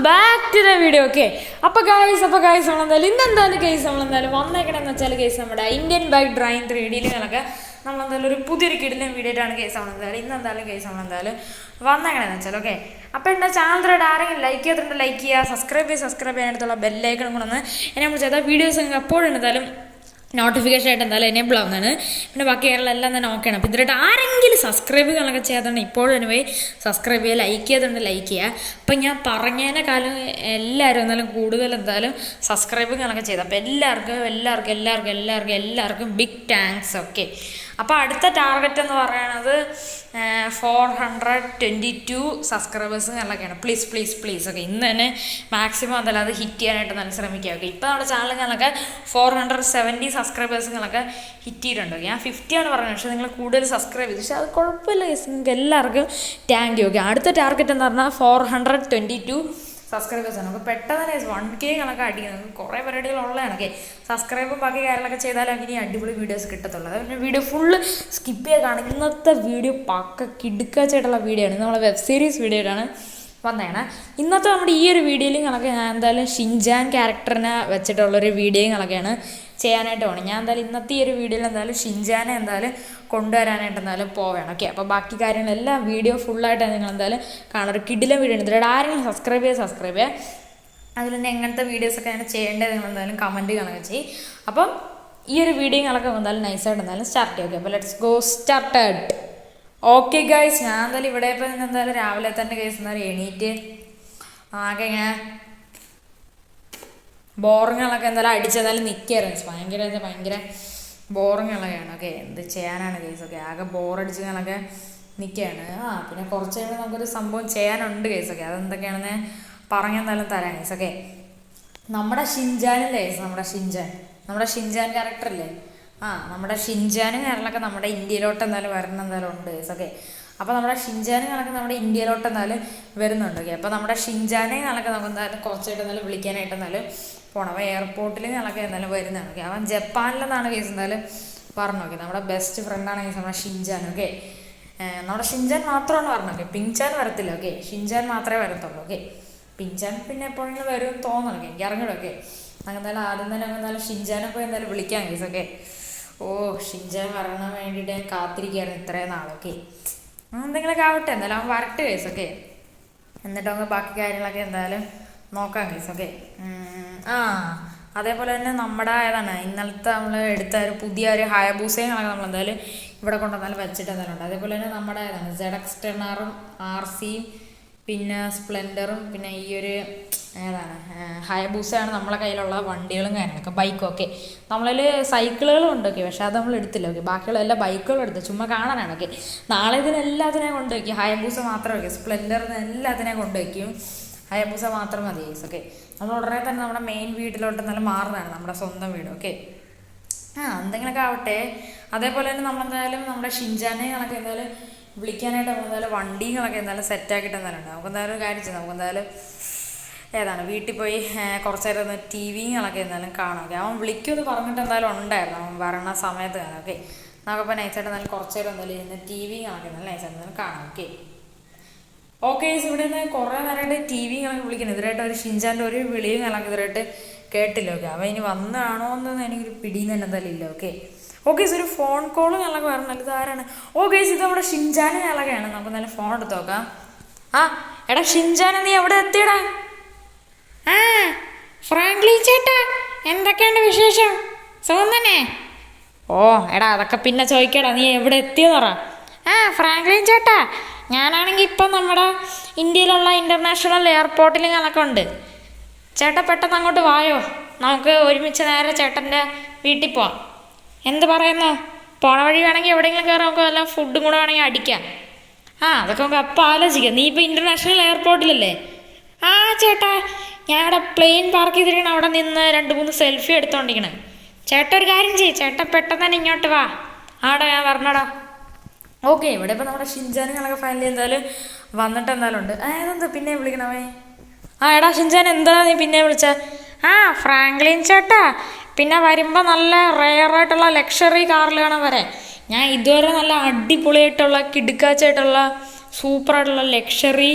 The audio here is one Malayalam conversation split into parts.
Back to the video. Okay, അപ്പോൾ ഗൈസ് നമ്മളെന്തായാലും ഇന്നെന്തായാലും നമ്മളെന്തായാലും വന്നേക്കണമെന്ന് വെച്ചാൽ നമ്മുടെ ഇന്ത്യൻ ബൈക്ക് ഡ്രൈവിംഗ് 3D നമ്മളെന്തായാലും ഒരു പുതിയൊരു കിടിലൻ വീഡിയോ ആയിട്ടാണ് നമ്മളെന്തായാലും ഇന്നെന്തായാലും നമ്മളെന്തായാലും വന്നേക്കണമെന്ന് വെച്ചാൽ. ഓക്കെ, അപ്പോൾ എൻ്റെ ചാനലിലൂടെ ആരെങ്കിലും ലൈക്ക് ചെയ്തിട്ടുണ്ട് ലൈക്ക് ചെയ്യുക, സബ്സ്ക്രൈബ് ചെയ്യാനായിട്ടുള്ള ബെല്ലൈക്കൺ കൊണ്ടൊന്ന് എന്നെ നമ്മൾ ചെയ്താൽ വീഡിയോസ് എപ്പോഴും എന്തായാലും നോട്ടിഫിക്കേഷൻ ആയിട്ട് എന്തായാലും എനേബിൾ ആവുന്നതാണ്. പിന്നെ ബാക്കി എല്ലാം തന്നെ ഓക്കെയാണ്. അപ്പോൾ ഇതിലായിട്ട് ആരെങ്കിലും സബ്സ്ക്രൈബ് ചെയ്യാതാണ് ഇപ്പോഴും തന്നെ പോയി സബ്സ്ക്രൈബ് ചെയ്യുക, ലൈക്ക് ചെയ്തിട്ടുണ്ട് ലൈക്ക് ചെയ്യുക. അപ്പം ഞാൻ പറഞ്ഞതിനെ കാലം എല്ലാവരും എന്തായാലും കൂടുതൽ എന്തായാലും സബ്സ്ക്രൈബ് ചെയ്തത്. അപ്പോൾ എല്ലാവർക്കും ബിഗ് താങ്ക്സ്. ഓക്കെ, അപ്പോൾ അടുത്ത ടാർഗറ്റ് എന്ന് പറയുന്നത് 422 സബ്സ്ക്രൈബേഴ്സ് എന്നുള്ളതൊക്കെയാണ്. പ്ലീസ് ഓക്കെ, ഇന്ന് തന്നെ മാക്സിമം എന്തായാലും അത് ഹിറ്റ് ചെയ്യാനായിട്ട് നല്ല ശ്രമിക്കുക. ഓക്കെ, ഇപ്പോൾ നമ്മുടെ ചാനൽ 470 സബ്സ്ക്രൈബേഴ്സ് ഹിറ്റ് ചെയ്തിട്ടുണ്ട്. ഞാൻ 50 ആണ് പറഞ്ഞത്, പക്ഷേ നിങ്ങൾ കൂടുതൽ സബ്സ്ക്രൈബ് ചെയ്തു, പക്ഷേ അത് കുഴപ്പമില്ല. നിങ്ങൾക്ക് എല്ലാവർക്കും താങ്ക് യു. ഓക്കെ, അടുത്ത ടാർഗറ്റ് എന്ന് പറഞ്ഞാൽ 422 സബ്സ്ക്രൈബേഴ്സാണ്. അപ്പോൾ പെട്ടെന്ന് തന്നെ 1K അടിക്കുന്നത് കുറേ പരിപാടികളുള്ളതാണ്. ഓക്കെ, സബ്സ്ക്രൈബും ബാക്കി കാര്യങ്ങളൊക്കെ ചെയ്താലും ഇനി അടിപൊളി വീഡിയോസ് കിട്ടത്തുള്ളൂ. പിന്നെ വീഡിയോ ഫുള്ള് സ്കിപ്പ് ചെയ്ത് കാണും. ഇന്നത്തെ വീഡിയോ പക്ക കിടുക്കാച്ചായിട്ടുള്ള വീഡിയോ ആണ്. നമ്മളെ വെബ് സീരീസ് വീഡിയോ ആണ് വന്നതാണ്. ഇന്നത്തെ നമ്മുടെ ഈ ഒരു വീഡിയോയിലും ഞാൻ എന്തായാലും ഷിൻജാൻ ക്യാരക്ടറിനെ വെച്ചിട്ടുള്ളൊരു വീഡിയോകളൊക്കെയാണ് ചെയ്യാനായിട്ട് പോകണം. ഞാൻ എന്തായാലും ഇന്നത്തെ ഈ ഒരു വീഡിയോയിൽ എന്തായാലും ഷിൻജാനെ എന്തായാലും കൊണ്ടുവരാനായിട്ട് എന്തായാലും പോവുകയാണ്. ഓക്കെ, അപ്പോൾ ബാക്കി കാര്യങ്ങളെല്ലാം വീഡിയോ ഫുള്ളായിട്ട് നിങ്ങൾ എന്തായാലും കാണാം. ഒരു കിടിലൻ വീഡിയോ ഉണ്ട്. ഇതിലൂടെ ആരെങ്കിലും സബ്സ്ക്രൈബ് ചെയ്യുക. അതിൽ തന്നെ എങ്ങനത്തെ വീഡിയോസൊക്കെ ആണ് ചെയ്യേണ്ടത് നിങ്ങൾ എന്തായാലും കമൻറ്റ് കാണുക ചെയ്യും. അപ്പം ഈ ഒരു വീഡിയോകളൊക്കെ എന്തായാലും നൈസായിട്ട് എന്തായാലും സ്റ്റാർട്ട് ചെയ്യും. ഓക്കെ, അപ്പോൾ let's go started. Okay guys, ഞാൻ എന്തായാലും ഇവിടെ ഇപ്പോൾ എന്തായാലും രാവിലെ തന്നെ ഗൈസ് എന്തായാലും എണീറ്റ് ആകെ ഇങ്ങനെ ബോറിങ്ങുകളൊക്കെ എന്തായാലും അടിച്ചെന്തായാലും നിൽക്കുകയായിരുന്നു. ഭയങ്കര ബോറിങ്ങുള്ളതാണ്. ഓക്കെ, എന്ത് ചെയ്യാനാണ് ഗൈസ്. ഓക്കെ, ആകെ ബോറടിച്ചുകളൊക്കെ നിൽക്കുകയാണ്. പിന്നെ കുറച്ച് കഴിയുമ്പോൾ നമുക്കൊരു സംഭവം ചെയ്യാനുണ്ട് ഗൈസ്. ഓക്കെ, അതെന്തൊക്കെയാണെന്ന് പറഞ്ഞെന്തായാലും തരാം ഗൈസ്. ഓക്കെ, നമ്മുടെ ഷിൻജാനില്ലേ ഗൈസ്, നമ്മുടെ ഷിൻജാൻ ക്യാരക്ടറില്ലേ, നമ്മുടെ ഷിൻജാനും കാര്യങ്ങളൊക്കെ നമ്മുടെ ഇന്ത്യയിലോട്ട് എന്തായാലും വരണം എന്തായാലും ഉണ്ട് ഗൈസ്. ഓക്കെ, അപ്പോൾ നമ്മുടെ ഷിൻജാനും കണക്ക് നമ്മുടെ ഇന്ത്യയിലോട്ട് എന്തായാലും വരുന്നുണ്ട്. ഓക്കെ, അപ്പോൾ നമ്മുടെ ഷിൻജാനെ കണക്ക് നമുക്ക് എന്തായാലും കുറച്ചായിട്ട് എന്തായാലും വിളിക്കാനായിട്ട് എന്തായാലും പോകണം. അപ്പോൾ എയർപോർട്ടിൽ കണക്ക് എന്തായാലും വരുന്നതാണ്. ഓക്കെ, അവൻ ജപ്പാനിലെന്നാണ് കേസ് എന്തായാലും പറഞ്ഞു. ഓക്കെ, നമ്മുടെ ബെസ്റ്റ് ഫ്രണ്ടാണ് കേസ് നമ്മുടെ ഷിൻജാൻ. ഓക്കെ, നമ്മുടെ ഷിൻജാൻ മാത്രമാണ് പറഞ്ഞത്. ഓക്കെ, പിങ്ചാൻ വരത്തില്ല. ഓക്കെ, ഷിൻജാൻ മാത്രമേ വരത്തുള്ളൂ. ഓക്കെ, പിങ്ചാൻ പിന്നെ എപ്പോഴെങ്കിലും വരുമെന്ന് തോന്നണം. ഓക്കെ, എനിക്ക് അറിഞ്ഞൂടെ. ഓക്കെ, നമുക്ക് എന്തായാലും ആദ്യം തന്നെ നമുക്ക് എന്തായാലും ഷിൻജാനെ പോയി എന്തായാലും വിളിക്കാം കേസ്. ഓക്കെ, ഷിൻജാൻ വരണം വേണ്ടിയിട്ട് ഞാൻ കാത്തിരിക്കുകയായിരുന്നു ഇത്രയും നാളൊക്കെ. എന്തെങ്കിലുമൊക്കെ ആവട്ടെ, എന്തായാലും അവൻ വരട്ടെ കേസ്. ഓക്കെ, എന്നിട്ട് നമുക്ക് ബാക്കി കാര്യങ്ങളൊക്കെ എന്തായാലും നോക്കാം കേസ്. ഓക്കെ, അതേപോലെ തന്നെ നമ്മുടെ ഇന്നലത്തെ നമ്മൾ എടുത്ത ഒരു പുതിയ ഒരു ഹയബൂസയും നമ്മൾ എന്തായാലും ഇവിടെ കൊണ്ടുവന്നാലും വെച്ചിട്ട് എന്തായാലും ഉണ്ട്. അതേപോലെ തന്നെ നമ്മുടെ ZX 10R RCയും പിന്നെ സ്പ്ലെൻഡറും പിന്നെ ഈ ഒരു ഹയബൂസയാണ് നമ്മളെ കയ്യിലുള്ള വണ്ടികളും കാര്യങ്ങളൊക്കെ ബൈക്കും. ഓക്കെ, നമ്മളിൽ സൈക്കിളുകളും ഉണ്ട്. ഓക്കെ, പക്ഷെ അത് നമ്മൾ എടുത്തില്ല. ഓക്കെ, ബാക്കിയുള്ള എല്ലാ ബൈക്കുകളും എടുത്തു, ചുമ്മാ കാണാനാണ്. ഓക്കെ, നാളെ ഇതിനെല്ലാത്തിനെയും കൊണ്ടുവയ്ക്കും. ഹയബൂസ മാത്രം. ഓക്കെ, സ്പ്ലെൻഡറിന് എല്ലാത്തിനെയും കൊണ്ടുവയ്ക്കും, ഹയബൂസ മാത്രം മതി ഗൈസ്. ഓക്കെ, നമ്മൾ ഉടനെ തന്നെ നമ്മുടെ മെയിൻ വീട്ടിലോട്ട് നല്ല മാറുന്നതാണ്, നമ്മുടെ സ്വന്തം വീട്. ഓക്കെ, എന്തെങ്കിലുമൊക്കെ ആവട്ടെ. അതേപോലെ തന്നെ നമ്മളെന്തായാലും നമ്മുടെ ഷിൻജാനെ കണക്ക് എന്തായാലും വിളിക്കാനായിട്ട് നമ്മളെന്തായാലും വണ്ടികളൊക്കെ എന്തായാലും സെറ്റാക്കിയിട്ട് എന്തായാലും ഉണ്ട്. നമുക്ക് എന്തായാലും കാര്യം ചെയ്യാം. നമുക്ക് എന്തായാലും വീട്ടിൽ പോയി കുറച്ച് നേരം ഒന്ന് TVകളൊക്കെ എന്തായാലും കാണാം. ഓക്കെ, അവൻ വിളിക്കുമെന്ന് പറഞ്ഞിട്ട് എന്തായാലും ഉണ്ടായിരുന്നു അവൻ വരണ സമയത്ത് കാണാം. ഓക്കെ, നമുക്കിപ്പോൾ നൈസായിട്ട് എന്തായാലും കുറച്ച് നേരം എന്തായാലും ഇരുന്ന് TVകളൊക്കെ എന്തായാലും നൈസായിട്ട് എന്തായാലും കാണാം. ഓക്കെ, ഇവിടെ നിന്ന് കുറേ നേരമായിട്ട് TVകളൊക്കെ വിളിക്കുന്നത്. ഇതിലായിട്ട് ഒരു ഷിൻജാൻ്റെ ഒരു വിളിയും കണക്ക് ഇതിലായിട്ട് കേട്ടില്ല. ഓക്കെ, അവൻ ഇനി വന്നാണോ എന്നൊന്നും എനിക്കൊരു പിടിയിൽ തന്നെ എന്തായാലും ഇല്ല. ഓക്കെ, ഒരു ഫോൺ കോള് ഞങ്ങളൊക്കെ പറഞ്ഞാൽ ഇതാരാണ്? ഇത് നമ്മുടെ ഷിൻജാന് ഞങ്ങളൊക്കെയാണ്. നമുക്ക് നല്ല ഫോൺ എടുത്ത് നോക്കാം. എടാ ഷിൻജാൻ, നീ എവിടെ എത്തിയടാ? ഫ്രാങ്ക്ലിൻ ചേട്ടാ, എന്തൊക്കെയുണ്ട് വിശേഷം? സുഖം തന്നെ? എടാ അതൊക്കെ പിന്നെ ചോദിക്കടാ, നീ എവിടെ എത്തിയെന്ന് പറ. ഫ്രാങ്ക്ലിൻ ചേട്ടാ, ഞാനാണെങ്കിൽ ഇപ്പം നമ്മുടെ ഇന്ത്യയിലുള്ള ഇൻ്റർനാഷണൽ എയർപോർട്ടിൽ കണക്കെ ഉണ്ട്. ചേട്ടാ പെട്ടെന്ന് അങ്ങോട്ട് വായോ, നമുക്ക് ഒരുമിച്ച് നേരെ ചേട്ടൻ്റെ വീട്ടിൽ പോവാം. എന്ത് പറയുന്നു? പോണ വഴി വേണമെങ്കിൽ എവിടെയെങ്കിലും കയറി നമുക്ക് വല്ല ഫുഡും കൂടെ വേണമെങ്കിൽ അടിക്കാം. അതൊക്കെ നമുക്ക് അപ്പം ആലോചിക്കാം. നീ ഇപ്പോൾ ഇൻ്റർനാഷണൽ എയർപോർട്ടിലല്ലേ? ചേട്ടാ, ഞാൻ അവിടെ പ്ലെയിൻ പാർക്ക് ചെയ്തിരിക്കണം. അവിടെ നിന്ന് 2-3 സെൽഫി എടുത്തോണ്ടിരിക്കണം. ചേട്ടാ ഒരു കാര്യം ചെയ്യും, ചേട്ടൻ പെട്ടെന്ന് തന്നെ ഇങ്ങോട്ട് വാ. ഞാൻ വരണടാ. ഓക്കെ, ഇവിടെ ഇപ്പോൾ നമ്മുടെ ഷിൻജാനുകളൊക്കെ ഫൈനലി എന്തായാലും വന്നിട്ട് എന്തായാലും ഉണ്ട്. ഏതെന്താ പിന്നെ വിളിക്കണമേ? എടാ ഷിൻജാൻ, എന്താ നീ പിന്നെ വിളിച്ച? ഫ്രാങ്ക്ലിൻ ചേട്ടാ, പിന്നെ വരുമ്പോൾ നല്ല റെയറായിട്ടുള്ള ലക്ഷറി കാറിൽ വേണം വരാൻ. ഞാൻ ഇതുവരെ നല്ല അടിപൊളിയായിട്ടുള്ള കിടുക്കാച്ചായിട്ടുള്ള സൂപ്പറായിട്ടുള്ള ലക്ഷറി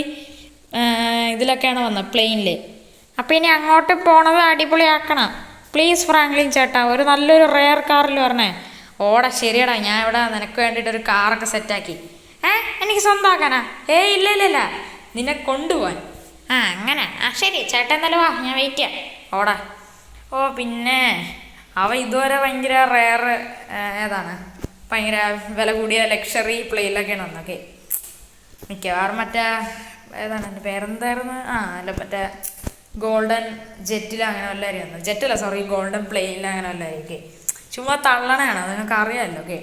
ഇതിലൊക്കെയാണ് വന്നത്, പ്ലെയിനിൽ. അപ്പോൾ ഇനി അങ്ങോട്ട് പോണത് അടിപൊളിയാക്കണം പ്ലീസ് ഫ്രാങ്ക്ലിൻ ചേട്ടാ. ഒരു നല്ലൊരു റെയർ കാറിൽ വരണേ. ഓടാ ശരിയടാ, ഞാൻ ഇവിടെ നിനക്ക് വേണ്ടിയിട്ടൊരു കാറൊക്കെ സെറ്റാക്കി. എനിക്ക് സ്വന്തമാക്കാനാ? ഇല്ല ഇല്ല ഇല്ല, നിന്നെ കൊണ്ടുപോകാൻ. അങ്ങനെ. ശരി ചേട്ടാ, എന്നാലും വാ, ഞാൻ വെയിറ്റ് ചെയ്യാം. ഓടാ. പിന്നെ ഇതുവരെ ഭയങ്കര റെയർ ഏതാണ് ഭയങ്കര വില കൂടിയ ലക്ഷറി പ്ലെയിനിലൊക്കെയാണ് വന്നൊക്കെ. മിക്കവാറും മറ്റേ ഏതാണ് എൻ്റെ പേരെന്തായിരുന്നു, അല്ല മറ്റേ ഗോൾഡൻ ജെറ്റിൽ അങ്ങനെ വല്ലതായിരിക്കും വന്നത്. ജെറ്റല്ല, സോറി, ഗോൾഡൻ പ്ലെയിനിൽ അങ്ങനെ വല്ലതായിരിക്കും. ചുമ്മാ തള്ളണയാണ്, അത് നിങ്ങൾക്ക് അറിയാമല്ലോ. ഓക്കെ,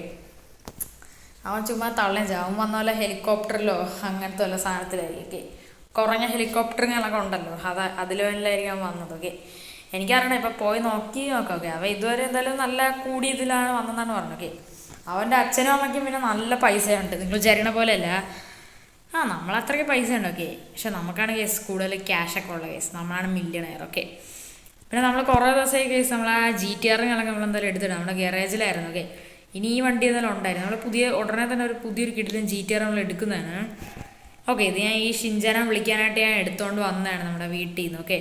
അവൻ ചുമ്മാ തള്ളയും ചെയ്യും. അവൻ വന്ന പോലെ ഹെലികോപ്റ്ററിലോ അങ്ങനത്തെ വല്ല സാധനത്തിലായിരിക്കും. കുറഞ്ഞ ഹെലികോപ്റ്ററുകളൊക്കെ ഉണ്ടല്ലോ, അതിൽ വല്ലതായിരിക്കും അവൻ വന്നത്. ഓക്കെ, എനിക്കറിയണം. ഇപ്പം പോയി നോക്കാം. ഓക്കെ, അവൻ ഇതുവരെ എന്തായാലും നല്ല കൂടിയതിലാണ് വന്നതെന്നാണ് പറഞ്ഞത്. ഓക്കെ, അവൻ്റെ അച്ഛനും അമ്മയ്ക്കും പിന്നെ നല്ല പൈസയുണ്ട്, നിങ്ങൾ വിചാരിക്കണ പോലെയല്ല. നമ്മളത്രയ്ക്ക് പൈസ ഉണ്ട്. ഓക്കെ, പക്ഷെ നമുക്കാണ് കേസ് കൂടുതൽ ക്യാഷൊക്കെ ഉള്ള കേസ്, നമ്മളാണ് മില്യണയർ. ഓക്കെ, പിന്നെ നമ്മൾ കുറേ ദിവസമായി കേസ് നമ്മൾ ആ GTR നമ്മളെന്തായാലും എടുത്തിട്ട് നമ്മുടെ ഗാരേജിലായിരുന്നു. ഓക്കെ, ഇനി ഈ വണ്ടി എന്തായാലും ഉണ്ടായിരുന്നു. നമ്മൾ ഉടനെ തന്നെ പുതിയൊരു കിട്ടിലും GTR നമ്മൾ എടുക്കുന്നതാണ്. ഓക്കെ, ഇത് ഞാൻ ഈ ഷിൻജാനെ വിളിക്കാനായിട്ട് ഞാൻ എടുത്തുകൊണ്ട് വന്നതാണ് നമ്മുടെ വീട്ടിൽ നിന്ന്. ഓക്കെ,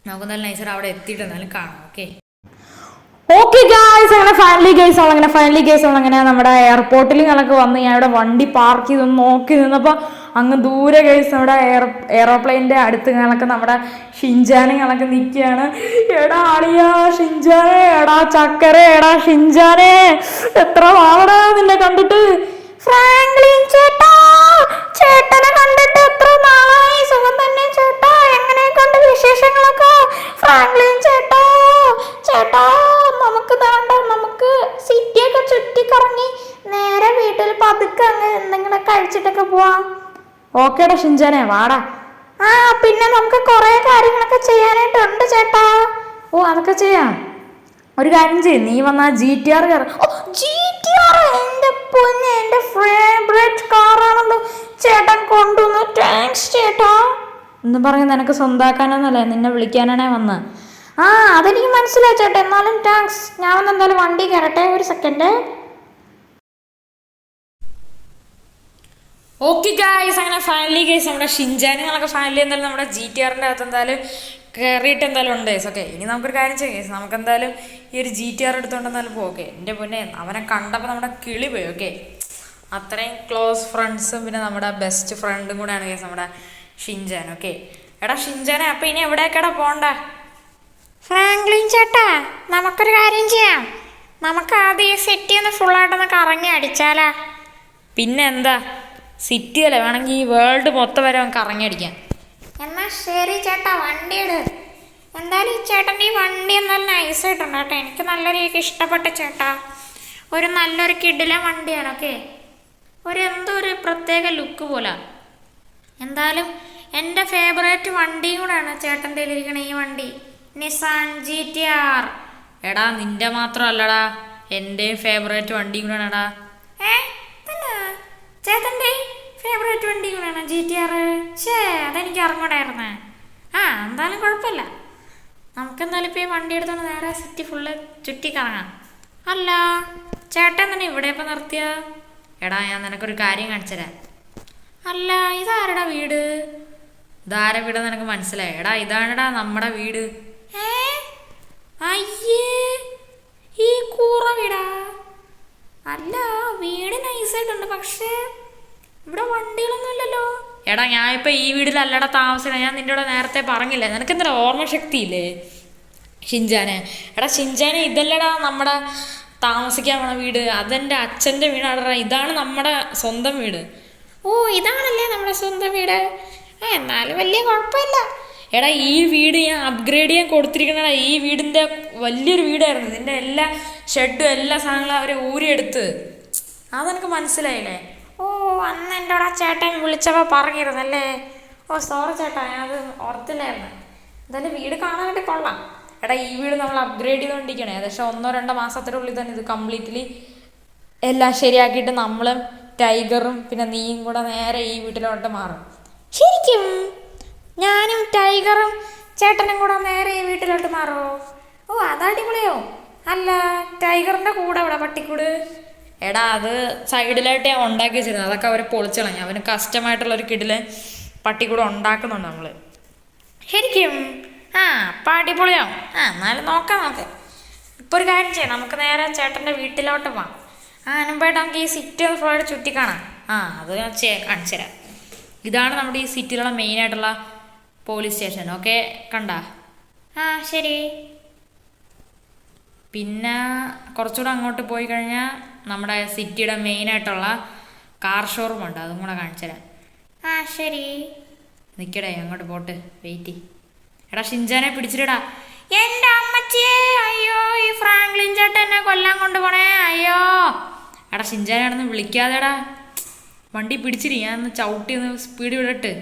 നമുക്ക് എന്തായാലും നൈസായിട്ട് അവിടെ എത്തിയിട്ട് എന്തായാലും കാണാം. ഓക്കെ ഗായ്സ്, അങ്ങനെ ഫൈനലി ഗൈസ് അങ്ങനെ നമ്മുടെ എയർപോർട്ടിൽ ഞങ്ങൾക്ക് വന്ന് ഞാൻ ഇവിടെ വണ്ടി പാർക്ക് ചെയ്ത് നോക്കി നിന്നപ്പോൾ അങ്ങ് ദൂരെ ഗൈസ് നമ്മുടെ എയറോപ്ലെയിൻ്റെ അടുത്ത് ഞങ്ങൾക്ക് നമ്മുടെ ഷിൻജാനെ ഞങ്ങൾക്ക് നിൽക്കുകയാണ്. എടാ ആളിയാ ഷിൻജാനെ, എടാ ചക്കര, എടാ ഷിൻജാനെ, എത്ര നാളടാ നിന്നെ കണ്ടിട്ട്. ഫ്രാങ്ക്ലിൻ ചേട്ടാ, ചേട്ടനെ കണ്ടിട്ട് എത്ര നാളായി. സുഖം തന്നെ ചേട്ടാ, എങ്ങനെയൊക്കെയുണ്ട് വിശേഷങ്ങളൊക്കെ? ഫ്രാങ്ക്ലിൻ ചേട്ടാ, നമുക്ക് സിറ്റിയൊക്കെ ചുറ്റിക്കറങ്ങി നേരെ വീട്ടിൽ പതുക്കെ അങ്ങ് എന്തെങ്കിലും കഴിച്ചിട്ടൊക്കെ പോവാം. ഓക്കേടാ ഷിൻജാനെ, വാടാ. പിന്നെ നമുക്ക് കുറെ കാര്യങ്ങളൊക്കെ ചെയ്യാനായിട്ടുണ്ട് ചേട്ടാ. അതൊക്കെ ചെയ്യാം. ഒരു കാര്യം ചെയ്യും, നീ വന്ന GTR GTR എൻ്റെ പൊന്നെ, എൻ്റെ ഫേവറേറ്റ് കാറാണല്ലോ ചേട്ടൻ കൊണ്ടുവന്നു. താങ്ക്സ് ചേട്ടാ. എന്ന് പറഞ്ഞ് നിനക്ക് സ്വന്തമാക്കാനൊന്നുമല്ല, നിന്നെ വിളിക്കാനാണേ വന്നത്. അതെനിക്ക് മനസ്സിലായി ചേട്ടാ, എന്നാലും താങ്ക്സ്. ഞാൻ വന്ന് എന്തായാലും വണ്ടി കയറട്ടെ, ഒരു സെക്കൻഡ്. ഓക്കെ ഗായ്സ്, അങ്ങനെ ഫൈനലി ഗൈസ് നമ്മുടെ ഷിൻജാനെ ഞങ്ങളൊക്കെ ഫൈനലി എന്തായാലും നമ്മുടെ GTRൻ്റെ അകത്ത് എന്തായാലും കയറിയിട്ട് എന്തായാലും ഉണ്ട് ഗൈസ്. ഓക്കെ, ഇനി നമുക്കൊരു കാര്യം ചെയ്യാം ഗൈസ്, നമുക്ക് എന്തായാലും ഈ ഒരു GTR എടുത്തുകൊണ്ട് എന്തായാലും പോകും. ഓക്കെ, എൻ്റെ പൊന്നെ, അവനെ കണ്ടപ്പോൾ നമ്മുടെ കിളി പോയി. ഓക്കെ, അത്രയും ക്ലോസ് ഫ്രണ്ട്സും പിന്നെ നമ്മുടെ ബെസ്റ്റ് ഫ്രണ്ടും കൂടെയാണ് ഗൈസ് നമ്മുടെ ഷിൻജാൻ. ഓക്കെ, എടാ ഷിൻജാനെ, അപ്പം ഇനി എവിടേക്കടാ പോകണ്ട? ഫ്രാങ്ക്ലിൻ ചേട്ടാ, നമുക്കൊരു കാര്യം ചെയ്യാം, നമുക്ക് ആദ്യം ഈ സിറ്റി ഒന്ന് ഫുള്ളായിട്ടൊന്ന് കറങ്ങി അടിച്ചാലാ. പിന്നെ എന്താ, സിറ്റി അല്ലേ, വേണമെങ്കിൽ ഈ വേൾഡ് മൊത്തം വരെ നമുക്ക് കറങ്ങി അടിക്കാം. എന്നാൽ ശരി ചേട്ടാ, വണ്ടി ഇട്. എന്തായാലും ഈ ചേട്ടൻ്റെ ഈ വണ്ടി എന്തായാലും നൈസായിട്ടുണ്ട് കേട്ടോ, എനിക്ക് നല്ല രീതിക്ക് ഇഷ്ടപ്പെട്ട ചേട്ടാ. നല്ലൊരു കിടിലൻ വണ്ടിയാണ്. ഓക്കെ, എന്തോ ഒരു പ്രത്യേക ലുക്ക് പോലെ. എന്തായാലും എൻ്റെ ഫേവറേറ്റ് വണ്ടിയും കൂടെയാണ് ചേട്ടൻ്റെ ഇരിക്കണ ഈ വണ്ടി, നിസാൻ GTR. എടാ നിന്റെ മാത്രമല്ലടാ, എൻ്റെയും ഫേവറേറ്റ് വണ്ടിയും കൂടെയാണെടാ. ചേട്ടൻ്റെ ഫേവറേറ്റ് വണ്ടി കൂടെയാണ് GTR. അതെനിക്ക് അറിഞ്ഞൂടായിരുന്നേ. എന്തായാലും കുഴപ്പമില്ല, നമുക്കെന്തായാലും ഇപ്പോൾ ഈ വണ്ടി എടുത്തോണ്ട് നേരെ സിറ്റി ഫുള്ള് ചുറ്റി കറങ്ങാം. അല്ല ചേട്ടൻ തന്നെ ഇവിടെ ഇപ്പം നിർത്തിയ? എടാ ഞാൻ നിനക്കൊരു കാര്യം കാണിച്ചു തരാം. അല്ല ഇതാരടാ വീട്? ഇതാര വീട് നിനക്ക് മനസ്സിലായി? എടാ ഇതാണെടാ നമ്മുടെ വീട്. അയ്യേ, ഈ കൂറ വീടാ? അല്ല, വീട് നൈസായിട്ടുണ്ട്, പക്ഷേ ഇവിടെ വണ്ടികളൊന്നും ഇല്ലല്ലോ. എടാ ഞാൻ ഇപ്പം ഈ വീട്ടിലല്ലടാ താമസിക്കണം, ഞാൻ നിൻ്റെ കൂടെ നേരത്തെ പറഞ്ഞില്ലേ, നിനക്ക് എന്താ ഓർമ്മശക്തി ഇല്ലേ ഷിൻജാനെ? എടാ ഷിൻജാനെ, ഇതല്ലടാ നമ്മുടെ താമസിക്കാൻ പോണ വീട്, അതെൻ്റെ അച്ഛൻ്റെ വീടാടാ, ഇതാണ് നമ്മുടെ സ്വന്തം വീട്. ഇതാണല്ലേ നമ്മുടെ സ്വന്തം വീട്? എന്നാലും വലിയ കുഴപ്പമില്ല. എടാ ഈ വീട് ഞാൻ അപ്ഗ്രേഡ് ചെയ്യാൻ കൊടുത്തിരിക്കണടാ. ഈ വീടിൻ്റെ വലിയൊരു വീടായിരുന്നു, ഇതിൻ്റെ എല്ലാ ഷെഡും എല്ലാ സാധനങ്ങളും അവർ ഊരിയെടുത്ത്. അതെനിക്ക് മനസ്സിലായില്ലേ? അന്ന് എൻ്റെ അവിടെ ചേട്ടൻ വിളിച്ചപ്പോൾ പറഞ്ഞിരുന്നല്ലേ. സോറി ചേട്ടാ, ഞാനത് ഓർത്തില്ലായിരുന്നു. എന്തായാലും വീട് കാണാനായിട്ട് കൊള്ളാം. എടാ ഈ വീട് നമ്മൾ അപ്ഗ്രേഡ് ചെയ്തുകൊണ്ടിരിക്കണേ, ഏകദേശം 1-2 മാസത്തിനുള്ളിൽ തന്നെ ഇത് കംപ്ലീറ്റ്ലി എല്ലാം ശരിയാക്കിയിട്ട് നമ്മളും ടൈഗറും പിന്നെ നീയും കൂടെ നേരെ ഈ വീട്ടിലോട്ട് മാറും. ശരിക്കും ഞാനും ടൈഗറും ചേട്ടനും കൂടെ നേരെ ഈ വീട്ടിലോട്ട് മാറുമോ? അതടിപൊളിയോ? അല്ല ടൈഗറിൻ്റെ കൂടെ ഇവിടെ പട്ടിക്കൂട്? എടാ അത് സൈഡിലായിട്ട് ഞാൻ ഉണ്ടാക്കി വെച്ചിരുന്നു, അതൊക്കെ അവർ പൊളിച്ചളഞ്ഞു. അവന് കസ്റ്റമായിട്ടുള്ളൊരു കിടിലൻ പട്ടി കൂടെ ഉണ്ടാക്കുന്നുണ്ട് നമ്മൾ. ശരിക്കും അപ്പം അടിപൊളിയാവും. എന്നാലും നോക്കാം. ഇപ്പോൾ ഒരു കാര്യം ചെയ്യാം, നമുക്ക് നേരെ ചേട്ടൻ്റെ വീട്ടിലോട്ട് പോവാം. മുമ്പായിട്ട് നമുക്ക് ഈ സിറ്റി ഒന്ന് ഫുള്ളായിട്ട് ചുറ്റിക്കാണാം. അത് കാണിച്ചു തരാം. ഇതാണ് നമ്മുടെ ഈ സിറ്റിയിലുള്ള മെയിനായിട്ടുള്ള പോലീസ് സ്റ്റേഷൻ. ഓക്കെ, കണ്ടാ? ശരി. പിന്നെ കുറച്ചുകൂടെ അങ്ങോട്ട് പോയി കഴിഞ്ഞാൽ നമ്മുടെ സിറ്റിയുടെ മെയിനായിട്ടുള്ള കാർ ഷോറൂം ഉണ്ട്, അതും കൂടെ കാണിച്ചു തരാം. ശരി. നിൽക്കടേ, അങ്ങോട്ട് പോട്ട്, വെയിറ്റ്. എടാ ഷിൻചാനെ പിടിച്ചിടാ. എൻ്റെ അമ്മച്ചിയെ, അയ്യോ ഈ ഫ്രാങ്ക്ലിൻ ചേട്ടൻ എന്നെ കൊല്ലാൻ കൊണ്ടുപോണേ, അയ്യോ. എടാ ഷിൻചാനാണെന്ന് വിളിക്കാതെടാ, വണ്ടി പിടിച്ചിരി, ഞാൻ ഒന്ന് ചവിട്ടി ഒന്ന് സ്പീഡ് വിടട്ട്.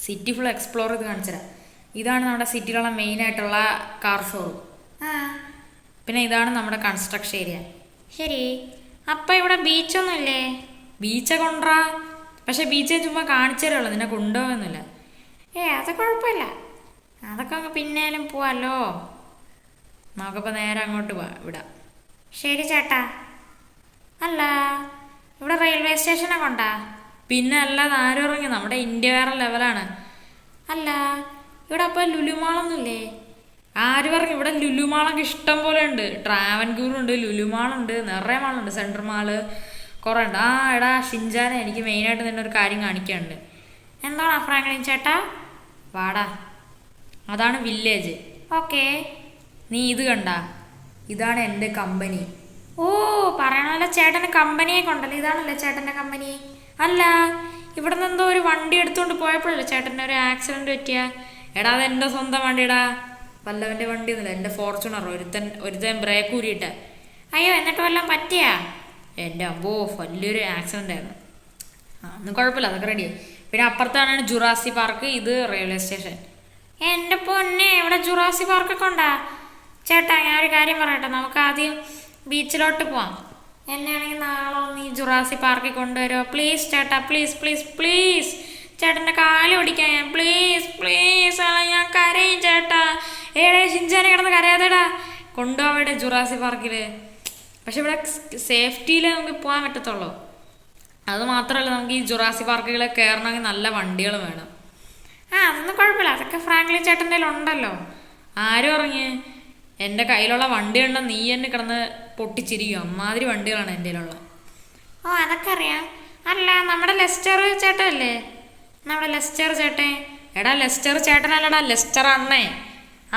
സിറ്റി ഫുൾ എക്സ്പ്ലോർ ചെയ്ത് കാണിച്ചുതരാം. ഇതാണ് നമ്മുടെ സിറ്റിയിലുള്ള മെയിനായിട്ടുള്ള കാർ ഷോറൂം. പിന്നെ ഇതാണ് നമ്മുടെ കൺസ്ട്രക്ഷൻ ഏരിയ. ശരി. അപ്പം ഇവിടെ ബീച്ചൊന്നും ഇല്ലേ? ബീച്ചൊക്കെ കൊണ്ടുവരാ, പക്ഷെ ബീച്ച് ചുമ്മാ കാണിച്ചു തരുള്ളൂ, നിന്നെ കൊണ്ടുപോകുന്നില്ല. അത് കുഴപ്പമില്ല, അതൊക്കെ അങ്ങ് പിന്നേലും പോവാല്ലോ. നമുക്കിപ്പോൾ നേരെ അങ്ങോട്ട് വിടാം. ശരി ചേട്ടാ. അല്ല, ഇവിടെ റെയിൽവേ സ്റ്റേഷനൊക്കെ ഉണ്ടാ? പിന്നെ അല്ലാതെ ആരും ഇറങ്ങി, നമ്മുടെ ഇന്ത്യ വേറെ ലെവലാണ്. അല്ല, ഇവിടെ അപ്പോൾ ലുലുമാളൊന്നുമില്ലേ? ആരും ഇറങ്ങി. ഇവിടെ ലുലുമാളൊക്കെ ഇഷ്ടം പോലെ ഉണ്ട്. ട്രാവൻകൂറുണ്ട്, ലുലുമാളുണ്ട്, നിറയെ മാളുണ്ട്, സെൻട്രൽ മാള് കുറേ ഉണ്ട്. എടാ ഷിൻചാനെ, എനിക്ക് മെയിനായിട്ട് തന്നെ ഒരു കാര്യം കാണിക്കാനുണ്ട്. എന്താണ് ഫ്രാങ്ക്ലിൻ ചേട്ടാ? വാടാ. അതാണ് വില്ലേജ്. ഓക്കെ. നീ ഇത് കണ്ട? ഇതാണ് എൻ്റെ കമ്പനി. പറയണല്ലോ, ചേട്ടന് കമ്പനിയൊക്കെ ഉണ്ടല്ലോ. ഇതാണല്ലേ ചേട്ടൻ്റെ കമ്പനി? അല്ല, ഇവിടെ നിന്ന് എന്തോ ഒരു വണ്ടി എടുത്തുകൊണ്ട് പോയപ്പോഴല്ലേ ചേട്ടൻ്റെ ഒരു ആക്സിഡൻറ്റ് പറ്റിയ? എടാ അതെൻ്റെ സ്വന്തം വണ്ടിടാ, വല്ലവൻ്റെ വണ്ടി ഒന്നുമില്ല, എൻ്റെ ഫോർച്യൂണർ. ഒരുത്തൻ ബ്രേക്ക് ഊരിയിട്ട്. അയ്യോ, എന്നിട്ട് വല്ലതും പറ്റിയാ? എൻ്റെ അമ്പോ, വലിയൊരു ആക്സിഡൻ്റ് ആയിരുന്നു. ഒന്നും കുഴപ്പമില്ല, അതൊക്കെ റെഡിയായി. പിന്നെ അപ്പുറത്താണ് ജുറാസി പാർക്ക്, ഇത് റെയിൽവേ സ്റ്റേഷൻ. എൻ്റെ പൊന്നെ, ഇവിടെ ജുറാസി പാർക്കൊക്കെ ഉണ്ടാ? ചേട്ടാ ഞാനൊരു കാര്യം പറയട്ടെ, നമുക്ക് ആദ്യം ബീച്ചിലോട്ട് പോവാം. എന്നെയാണെങ്കിൽ നാളെ ഒന്ന് ഈ ജുറാസി പാർക്കിൽ കൊണ്ടുവരുമോ പ്ലീസ് ചേട്ടാ? പ്ലീസ് പ്ലീസ് പ്ലീസ്, ചേട്ടൻ്റെ കാല് ഓടിക്കാൻ ഞാൻ, പ്ലീസ് പ്ലീസ്. ഞാൻ കരയും ചേട്ടാ. ഷിൻചാനെ കിടന്ന് കരയാതെടാ, കൊണ്ടുപോവാടെ ജുറാസി പാർക്കിൽ. പക്ഷെ ഇവിടെ സേഫ്റ്റിയിൽ നമുക്ക് പോകാൻ പറ്റത്തുള്ളൂ. അത് മാത്രമല്ല, നമുക്ക് ഈ ജുറാസി പാർക്കുകളിൽ കയറണമെങ്കിൽ നല്ല വണ്ടികൾ വേണം. അതൊന്നും കുഴപ്പമില്ല, അതൊക്കെ ഫ്രാങ്ക്ലിൻ ചേട്ടൻ്റെ ഉണ്ടല്ലോ. ആരും ഇറങ്ങി? എൻ്റെ കയ്യിലുള്ള വണ്ടി കണ്ട നീ എന്നെ കിടന്ന് പൊട്ടിച്ചിരിക്കും. അമ്മാതിരി വണ്ടികളാണ് എൻ്റെ കയ്യിലുള്ള. അതൊക്കെ അറിയാം. അല്ല, നമ്മുടെ ലെസ്റ്റർ ചേട്ടനല്ലേ? നമ്മുടെ ലെസ്റ്റർ ചേട്ടൻ. എടാ ലെസ്റ്റർ ചേട്ടനല്ലടാ, ലെസ്റ്റർ അണ്ണേ.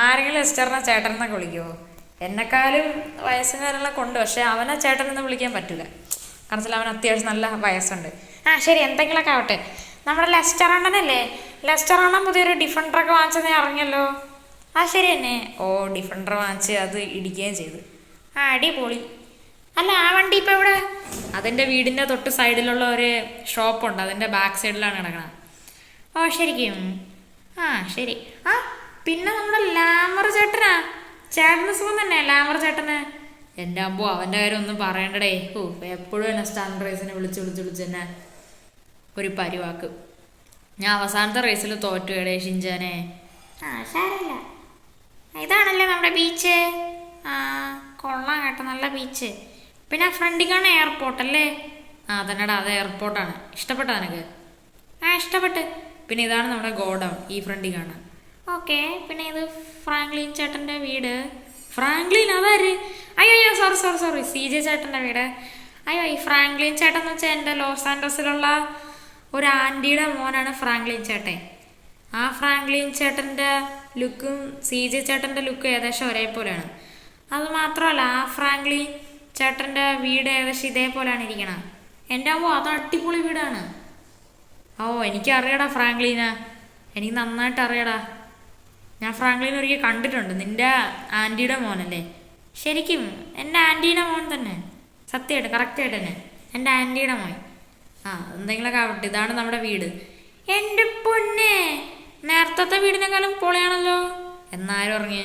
ആരെങ്കിലും ലെസ്റ്ററിനെ ചേട്ടൻ എന്നൊക്കെ വിളിക്കുമോ? എന്നെക്കാളും വയസ്സും കാര്യങ്ങളൊക്കെ ഉണ്ട്, പക്ഷെ അവനെ ചേട്ടൻ എന്ന് വിളിക്കാൻ പറ്റില്ല. കാരണം അവൻ അത്യാവശ്യം നല്ല വയസ്സുണ്ട്. ശരി, എന്തെങ്കിലുമൊക്കെ ആവട്ടെ. നമ്മുടെ ലെസ്റ്റർ അണ്ണനല്ലേ? ലെസ്റ്റർ അണ്ണൻ പുതിയൊരു ഡിഫൻഡറൊക്കെ വാങ്ങിച്ചത് അറിഞ്ഞല്ലോ. ശരി തന്നെ. ഡിഫൻഡർ വാങ്ങിച്ച് അത് ഇടിക്കുകയും ചെയ്തു. അടിപൊളി. അല്ല, ആ വണ്ടി ഇപ്പം എവിടെ? അതിൻ്റെ വീടിൻ്റെ തൊട്ട് സൈഡിലുള്ള ഒരു ഷോപ്പുണ്ട്, അതിൻ്റെ ബാക്ക് സൈഡിലാണ് കിടക്കണത്. ശരിക്കും? ശരി. പിന്നെ നമ്മുടെ ലാമർ ചേട്ടനാ? ചേട്ടന് സുഖം തന്നെ ലാമർ ചേട്ടന്? എൻ്റെ അമ്പോ, അവൻ്റെ കാര്യം ഒന്നും പറയണ്ടടേ. എപ്പോഴും എന്നെ സ്റ്റണ്ട് റേസിനെ വിളിച്ച് എന്നെ ഒരു പരിവാക്ക്. ഞാൻ അവസാനത്തെ റേസിൽ തോറ്റുപോയടേ ഷിൻചാനെ. സാരമില്ല. ഇതാണല്ലേ നമ്മുടെ ബീച്ച്? കൊള്ളാം കേട്ടോ, നല്ല ബീച്ച്. പിന്നെ ഫ്രണ്ടിൽ കാണുന്ന എയർപോർട്ടല്ലേ? തന്നെടാ, അത് എയർപോർട്ടാണ്. ഇഷ്ടപ്പെട്ടോ നിനക്ക്? ഇഷ്ടപ്പെട്ട്. പിന്നെ ഇതാണ് നമ്മുടെ ഗോഡൗൺ, ഈ ഫ്രണ്ടിൽ കാണാം. ഓക്കെ. പിന്നെ ഇത് ഫ്രാങ്ക്ലിൻ ചേട്ടൻ്റെ വീട്. ഫ്രാങ്ക്ലിൻ അതാര്? അയ്യോ സോറി, CJ ചേട്ടൻ്റെ വീട്. ഈ ഫ്രാങ്ക്ലിൻ ചേട്ടൻ എന്ന് വെച്ചാൽ എൻ്റെ ലോസ് ആൻഡ്രസിലുള്ള ഒരു ആൻറ്റിയുടെ മോനാണ് ഫ്രാങ്ക്ലിൻ ചേട്ടൻ. ആ ഫ്രാങ്ക്ലിൻ ചേട്ടൻ്റെ ലുക്കും CJ ചേട്ടൻ്റെ ലുക്കും ഏകദേശം ഒരേപോലെയാണ്. അത് മാത്രമല്ല, ആ ഫ്രാങ്ക്ലിൻ ചേട്ടൻ്റെ വീട് ഏകദേശം ഇതേപോലെയാണ് ഇരിക്കണം. എൻ്റെ അത് അടിപൊളി വീടാണ്. എനിക്കറിയടാ ഫ്രാങ്ക്ലിനാ, എനിക്ക് നന്നായിട്ട് അറിയടാ. ഞാൻ ഫ്രാങ്ക്ലിൻ ഒരിക്കൽ കണ്ടിട്ടുണ്ട്. നിൻ്റെ ആൻറ്റിയുടെ മോനല്ലേ? ശരിക്കും എൻ്റെ ആൻറ്റീയുടെ മോൻ തന്നെ, സത്യമായിട്ട് കറക്റ്റായിട്ട് തന്നെ എൻ്റെ ആൻറ്റിയുടെ മോൻ. എന്തെങ്കിലുമൊക്കെ ആവട്ടെ. ഇതാണ് നമ്മുടെ വീട്. എൻ്റെ പൊന്നെ, നേരത്തെ വീടിനേക്കാളും പൊളിയാണല്ലോ. എന്നാരും ഇറങ്ങി?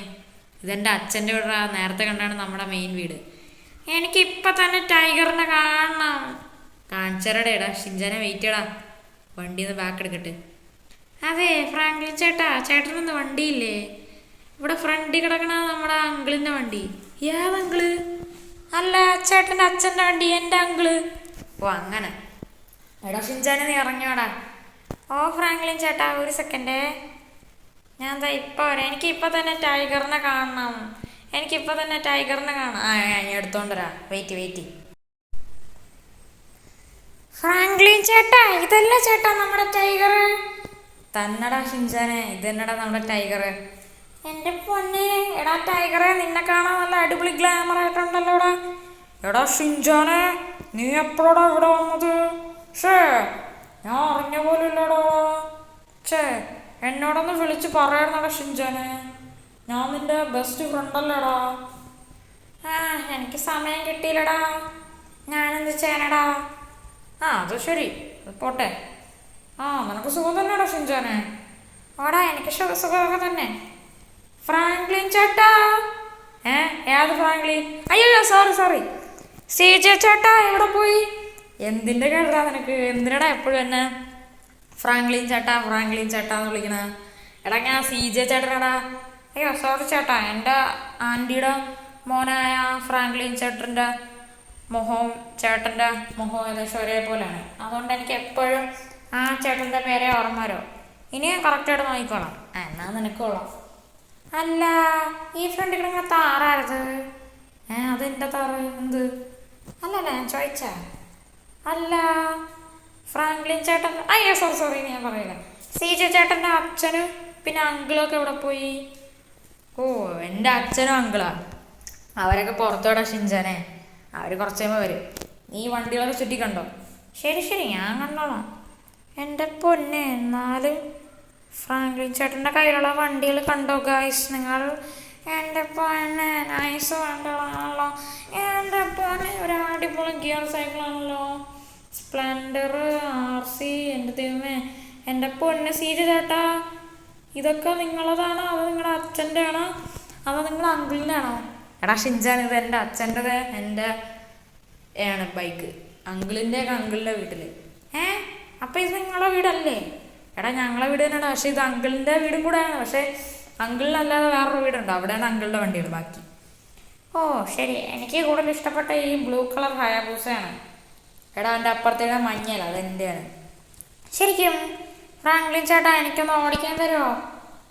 ഇതെൻ്റെ അച്ഛൻ്റെ വീട്. നേരത്തെ കണ്ടാണ് നമ്മുടെ മെയിൻ വീട്. എനിക്കിപ്പം തന്നെ ടൈഗറിനെ കാണണം. കാണിച്ചരടേടാ ഷിൻചാനെ, വെയിറ്റ് ചെയ്യടാ, വണ്ടിയിൽ നിന്ന് ബാക്ക് എടുക്കട്ടെ. അതെ ഫ്രാങ്ക്ലിൻ ചേട്ടാ, ചേട്ടനൊന്നും വണ്ടിയില്ലേ? ഇവിടെ ഫ്രണ്ടിൽ കിടക്കണ നമ്മുടെ അങ്കിളിൻ്റെ വണ്ടി. ഏതങ്കിള്? അല്ല, ചേട്ടൻ്റെ അച്ഛൻ്റെ വണ്ടി, എൻ്റെ അങ്കിള്. അങ്ങനെ. എടാ ഷിൻചാനെ, നീ ഇറങ്ങിയോടാ. ഓ ഫ്രാങ്ക്ലിൻ ചേട്ടാ ഒരു സെക്കൻഡ്, ഞാൻ ദാ ഇപ്പോൾ വരാം. എനിക്കിപ്പോൾ തന്നെ ടൈഗറിനെ കാണണം. എനിക്കിപ്പോൾ തന്നെ ടൈഗറിനെ കാണാം. ഞാൻ എടുത്തോണ്ട് വരാം. വെയിറ്റ്. ഫ്രാങ്ക്ലിൻ ചേട്ടാ, ഇതല്ല ചേട്ടാ നമ്മുടെ ടൈഗർ. തന്നടാ ഷിൻചാനെ, ഇതെന്നടാ നമ്മുടെ ടൈഗർ. എൻ്റെ പൊന്നെ, എടാ ടൈഗറെ, നിന്നെ കാണാൻ നല്ല അടിപൊളി ഗ്ലാമർ ആയിട്ടുണ്ടല്ലോടാ. എടാ ഷിൻചാനെ, നീ എപ്പോഴാടാ ഇവിടെ വന്നത്? ഷേ, ഞാൻ അറിഞ്ഞ പോലും ഇല്ലടാ. ഛേ, എന്നോടൊന്ന് വിളിച്ച് പറയാറുന്നടാ ഷിൻചാനെ, ഞാൻ നിന്റെ ബെസ്റ്റ് ഫ്രണ്ടല്ലേടാ. എനിക്ക് സമയം കിട്ടിയില്ലടാ, ഞാനെന്ത് ചെയ്യാനടാ. അത് ശരി, പോട്ടെ. നിനക്ക് സുഖം തന്നെയാടാ ഷിൻചാനെ? ഓടാ, എനിക്ക് സുഖമൊക്കെ തന്നെ. ഫ്രാങ്ക്ലിൻ ചേട്ടാ. ഏത് ഫ്രാങ്ക്ലിൻ? അയ്യോ സോറി. CJ ചേട്ടാ എവിടെ പോയി? എന്തിൻ്റെ കേടാ നിനക്ക്? എന്തിനടാ എപ്പോഴും എന്നെ ഫ്രാങ്ക്ലിൻ ചേട്ടാ എന്ന് വിളിക്കണ? എടാ ഞാൻ CJ ചേട്ടനടാ. അയ്യോ സോറി ചേട്ടാ, എൻ്റെ ആൻറ്റിയുടെ മോനായ ഫ്രാങ്ക്ലിൻ ചേട്ടൻ്റെ ചേട്ടൻ്റെ മുഖം ഏകദേശം ഒരേപോലെയാണ്. അതുകൊണ്ട് എനിക്ക് എപ്പോഴും ആ ചേട്ടൻ്റെ പേരെ ഓർമ്മ വരും. ഇനി ഞാൻ കറക്റ്റായിട്ട് നോക്കിക്കോളാം. എന്നാ നിനക്കോളാം. അല്ല, ഈ ഫ്രണ്ടിൽ കിടങ്ങ താറാരത്? അതെൻ്റെ താറ്. എന്ത്? അല്ലല്ല, ഞാൻ ചോദിച്ച. അല്ല ഫ്രാങ്ക്ലിൻ ചേട്ടൻ. അയ്യോ സോറി ഞാൻ പറയില്ല. CJ ചേട്ടൻ്റെ അച്ഛനും പിന്നെ അങ്കിളൊക്കെ എവിടെ പോയി? ഓ, എൻ്റെ അച്ഛനും അങ്കിളാ. അവരൊക്കെ പുറത്തോടെ ഷിൻചാനെ. അവർ കുറച്ച് കഴിയുമ്പോൾ വരും. നീ വണ്ടികളൊക്കെ ചുറ്റി കണ്ടോ? ശരി ഞാൻ കണ്ടോളാം. എൻ്റെ പൊന്നെ, എന്നാലും ഫ്രാങ്ക്ലിൻ ചേട്ടൻ്റെ കയ്യിലുള്ള വണ്ടികൾ കണ്ടോ ഗായ്സ് നിങ്ങൾ? എൻ്റെ പൊന്നെ, നൈസ് വണ്ടികളാണല്ലോ. എൻ്റെ പൊന്നെ, ഒരു അടിപൊളി ഗിയർ സൈക്കിളാണല്ലോ. Splendor, RC. എൻ്റെ ദൈവമേ, എൻ്റെ പൊന്നെ CJ ചേട്ടാ, ഇതൊക്കെ നിങ്ങളതാണോ? അതോ നിങ്ങളുടെ അച്ഛൻ്റെ ആണോ? അതോ നിങ്ങളുടെ അങ്കിളിൻ്റെ ആണോ? എടാ ഷിൻചാൻ, ഇത് എൻ്റെ അച്ഛൻ്റെത്, എൻ്റെ ആണ് ബൈക്ക്. അങ്കിളിൻ്റെ വീട്ടിൽ. അപ്പം ഇത് നിങ്ങളുടെ വീടല്ലേ? എടാ ഞങ്ങളെ വീട് തന്നെയാണ്, പക്ഷേ ഇത് അങ്കിളിൻ്റെ വീടും കൂടെയാണ്. പക്ഷേ അങ്കിളിനല്ലാതെ വേറൊരു വീടുണ്ട്, അവിടെയാണ് അങ്കിളിൻ്റെ വണ്ടികൾ ബാക്കി. ഓ ശരി, എനിക്ക് കൂടുതൽ ഇഷ്ടപ്പെട്ട ഈ ബ്ലൂ കളർ ഹയാബൂസയാണ്. എടാ എൻ്റെ അപ്പുറത്തേടെ മഞ്ഞല്ല, അതെൻ്റെയാണ്. ശരിക്കും ഫ്രാങ്ക്ലിൻ ചേട്ടാ, എനിക്കൊന്ന് ഓടിക്കാൻ തരുമോ?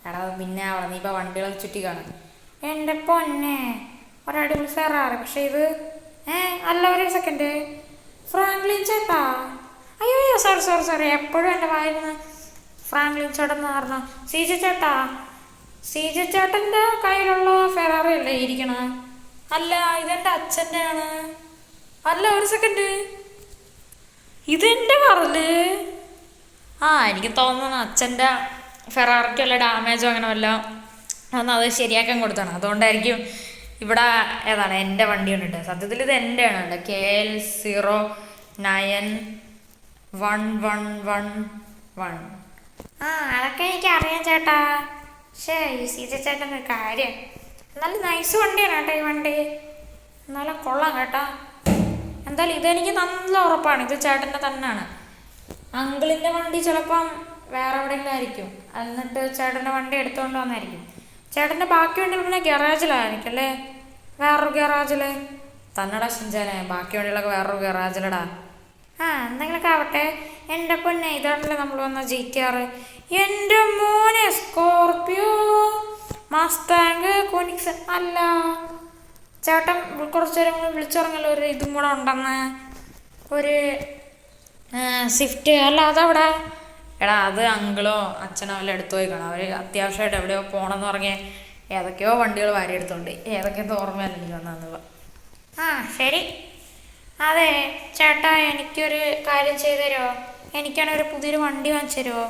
എടാ പിന്നെ അവിടെ നീ ഇപ്പോൾ വണ്ടികളൊക്കെ ചുറ്റി കാണും. എൻ്റെ പൊന്നെ, ഒരടിപൊളി ഫെറാറി. പക്ഷേ ഇത് അല്ല, ഒരു സെക്കൻഡ്. ഫ്രാങ്ക്ലിൻ ചേട്ടാ, അയ്യോ സോറി. എപ്പോഴും എൻ്റെ വായിന്ന് ഫ്രാങ്ക്ലിൻ ചേട്ടൻ എന്ന് പറഞ്ഞു. CJ ചേട്ടൻ്റെ കയ്യിലുള്ള ഫെറാറി അല്ലേ ഇരിക്കണ? അല്ല, ഇതെൻ്റെ അച്ഛൻ്റെ ആണ്. അല്ല, ഒരു സെക്കൻഡ്, ഇതെൻ്റെ കാറല്ലേ? എനിക്ക് തോന്നുന്നു അച്ഛൻ്റെ ഫെറാറിക്ക് വല്ല ഡാമേജോ അങ്ങനെ വല്ല അത് ശരിയാക്കാൻ കൊടുത്താണ്. അതുകൊണ്ടായിരിക്കും ഇവിടെ ഏതാണ് എൻ്റെ വണ്ടി കണ്ടിട്ട്. സത്യത്തിൽ ഇത് എൻ്റെ ആണ് കേട്ടോ. KL 09111. അതൊക്കെ എനിക്ക് അറിയാം ചേട്ടാ. ഈ CJ ചേട്ടൻ്റെ ഒരു കാര്യം, എന്നാലും നൈസ് വണ്ടിയാണ് കേട്ടോ ഈ വണ്ടി. എന്നാലും കൊള്ളാം കേട്ടോ. എന്തായാലും ഇതെനിക്ക് നല്ല ഉറപ്പാണ്, ഇത് ചേട്ടൻ്റെ തന്നെയാണ്. അങ്കിളിൻ്റെ വണ്ടി ചിലപ്പം വേറെ എവിടെയെങ്കിലും ആയിരിക്കും, എന്നിട്ട് ചേട്ടൻ്റെ വണ്ടി എടുത്തുകൊണ്ട് വന്നായിരിക്കും. ചേട്ടൻ്റെ ബാക്കി വണ്ടികൾ പിന്നെ ഗറാജിലായിരിക്കും അല്ലേ? വേറൊരു ഗറാജിൽ തന്നടാ ഷിൻചാനെ, ബാക്കി വണ്ടികളൊക്കെ വേറൊരു ഗറാജിലടാ. എന്തെങ്കിലുമൊക്കെ ആവട്ടെ. എൻ്റെ പൊന്നെ, ഇതാണല്ലേ നമ്മൾ വന്ന GTR. എൻ്റെ മോനെ, സ്കോർപിയോ, മസ്താങ്, കൊനിക്സ്. അല്ല ചേട്ടൻ കുറച്ച് നേരം കൂടെ വിളിച്ചുറങ്ങല്ലോ, ഒരു ഇതും കൂടെ ഉണ്ടെന്ന്, ഒരു സ്വിഫ്റ്റ്. അല്ല അതവിടെ. എടാ അത് അങ്കിളോ അച്ഛനോ വല്ല എടുത്തു പോയി കാണാം. അവർ അത്യാവശ്യമായിട്ട് എവിടെയോ പോകണമെന്ന് പറഞ്ഞ് ഏതൊക്കെയോ വണ്ടികൾ വാരി എടുത്തോണ്ട്, ഏതൊക്കെയോ ഓർമ്മയല്ല എനിക്ക് വന്നതെന്നുള്ളത്. ശരി. അതെ ചേട്ടാ, എനിക്കൊരു കാര്യം ചെയ്തു തരുമോ? എനിക്കാണെങ്കിൽ ഒരു പുതിയൊരു വണ്ടി വാങ്ങിച്ചു തരുമോ?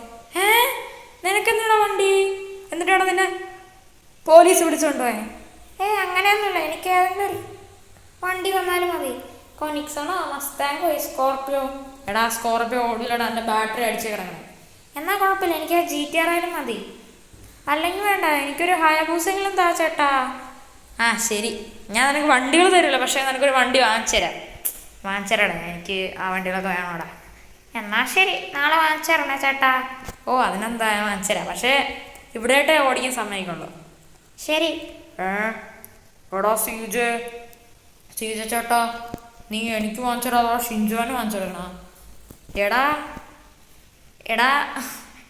നിനക്കെന്താ വണ്ടി? എന്നിട്ടാണോ നിന്നെ പോലീസ് പിടിച്ചോണ്ടോ? അങ്ങനെയൊന്നുമില്ല, എനിക്ക് ഏതെങ്കിലും ഒരു വണ്ടി വന്നാലും മതി. കൊനിക്സണോ, മസ്താങ്കോ, സ്കോർപിയോ. എടാ സ്കോർപിയോ ഓടില്ലടാ, എൻ്റെ ബാറ്ററി അടിച്ച് കിടക്കണം. എന്നാൽ കുഴപ്പമില്ല, എനിക്ക് GTR ആയാലും മതി. അല്ലെങ്കിൽ വേണ്ട, എനിക്കൊരു ഹയാബൂസെങ്കിലും താ ചേട്ടാ. ശരി, ഞാൻ നിനക്ക് വണ്ടികൾ തരില്ല, പക്ഷേ നിനക്കൊരു വണ്ടി വാങ്ങിച്ചരാടാ. എനിക്ക് ആ വണ്ടികളൊക്കെ വേണോടാ. എന്നാൽ ശരി, നാളെ വാങ്ങിച്ചേരണേ ചേട്ടാ. അതിനെന്താ വാങ്ങിച്ചരാം, പക്ഷേ ഇവിടെയായിട്ടേ ഓടിക്കാൻ സമ്മതിക്കുള്ളൂ. ശരി. എടാ CJ ചേട്ടാ, നീ എനിക്ക് വാങ്ങിച്ചടാ, അതോ ഷിൻചാന് വാങ്ങിച്ചെടുക്കണ? എടാ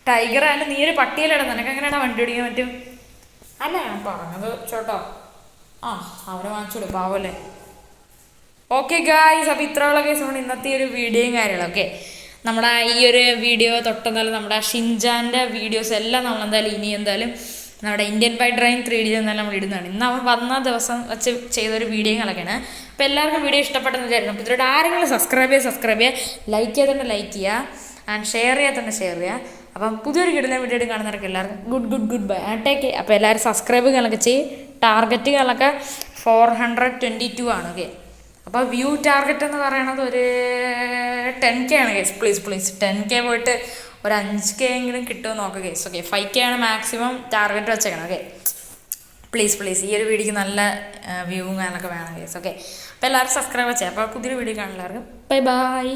ടൈഗർ ആയാലും നീ ഒരു പട്ടിയല്ലേടാ, നിനക്ക് എങ്ങനെയാടാ വണ്ടി ഓടിക്കാൻ പറ്റും? അല്ല ഞാൻ പറഞ്ഞത് ചേട്ടോ. ആ അവനെ വാങ്ങിച്ചോളൂ, പാവല്ലേ. ഓക്കെ ഗായ്സ്, അപ്പോൾ ഇത്രയുള്ള കേസാണ് ഇന്നത്തെ ഒരു വീഡിയോയും കാര്യങ്ങളൊക്കെ. നമ്മുടെ ഈ ഒരു വീഡിയോ തൊട്ടെന്നാലും നമ്മുടെ ഷിൻജാൻ്റെ വീഡിയോസ് എല്ലാം നമ്മൾ എന്തായാലും ഇനി എന്തായാലും നമ്മുടെ ഇന്ത്യൻ ബൈ ഡ്രൈവിംഗ് 3D എന്നാലും നമ്മൾ ഇടുന്നതാണ്. ഇന്ന് അവൻ വന്ന ദിവസം വെച്ച് ചെയ്തൊരു വീഡിയോകളൊക്കെയാണ്. അപ്പോൾ എല്ലാവർക്കും വീഡിയോ ഇഷ്ടപ്പെട്ടെന്ന് വിചാരിക്കണം. അപ്പോൾ ഇതിലൂടെ ആരെങ്കിലും സബ്സ്ക്രൈബ് ചെയ്യുക, ലൈക്ക് ചെയ്തിട്ട് ലൈക്ക് ചെയ്യുക, ആൻഡ് ഷെയർ ചെയ്യാത്തന്നെ ഷെയർ ചെയ്യുക. അപ്പം പുതിയൊരു കിട്ടുന്ന വീഡിയോ കാണുന്നവർക്ക് എല്ലാവർക്കും ഗുഡ് ബൈ ടേക്ക്. അപ്പോൾ എല്ലാവരും സബ്സ്ക്രൈബുകളൊക്കെ ചെയ്യും. ടാർഗറ്റുകളൊക്കെ 422 ആണ്. ഓക്കെ, അപ്പോൾ വ്യൂ ടാർഗറ്റ് എന്ന് പറയണത് ഒരു 10K ആണ് കേസ്. പ്ലീസ് 10K പോയിട്ട് ഒരു 5K എങ്കിലും കിട്ടുമെന്ന് നോക്കുക കേസ്. ഓക്കെ, 5K ആണ് മാക്സിമം ടാർഗറ്റ് വെച്ചേക്കണം. ഓക്കെ, പ്ലീസ് ഈ ഒരു വീഡിയോക്ക് നല്ല വ്യൂവും കാര്യങ്ങളൊക്കെ വേണം കേസ്. ഓക്കെ, അപ്പോൾ എല്ലാവരും സബ്സ്ക്രൈബ് ചെയ്യാം. അപ്പോൾ പുതിയൊരു വീഡിയോ കാണും എല്ലാവർക്കും. ബൈ.